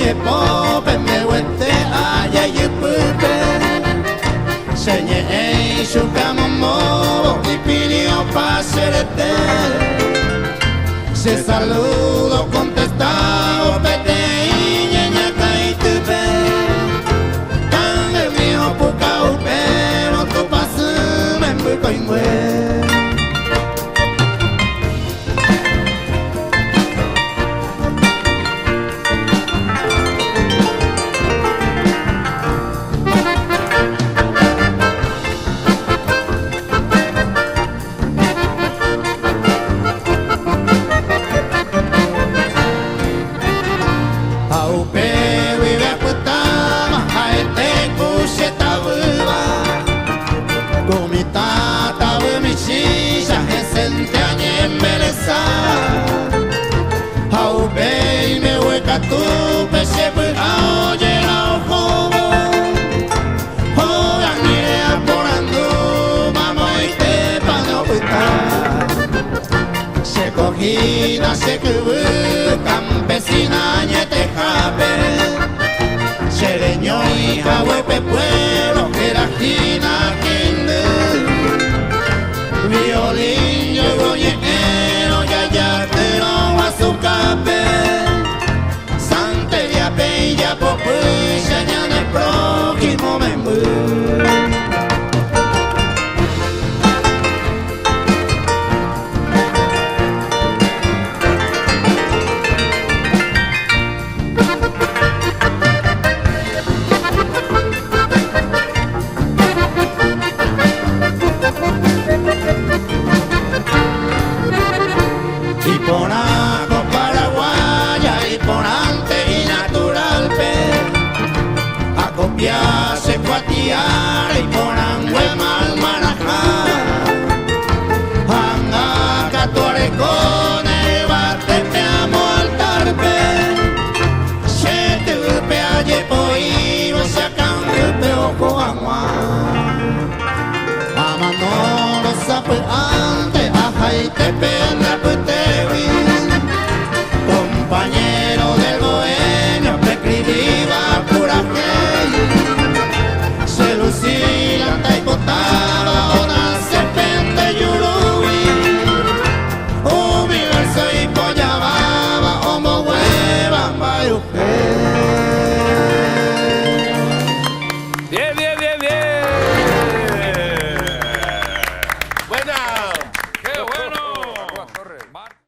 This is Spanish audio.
ye pope me wete aya ye pupe Senye ei shukamo mo y pidió paserete Se saludo contestado pete y ñeña caitupe Tan el mío puca upe no tu pasu me mbuco y mue Tu pese pu oye la ojo Hola mire aporando Mamo y te pano puta Se cogida se cubu Campesina ñete jape Sereño y jahuepe pueblo Que la gina quinde Violín yo goñero Ya ya te lo a su cape Bella popucha ya en el próximo membu Y por abajo paraguaya y por ante se cuatiar y ponan huemal marajá Anga catuare con el bate te amo al tarpe Se te upe aye poi no se acan upe ojo agua Amanoro sape ante aja y te pena putewi Compañero del bohemio que escribía pura Lucila taipotaba ona serpente yurui O mi verso y pollababa Omo hueva mayuque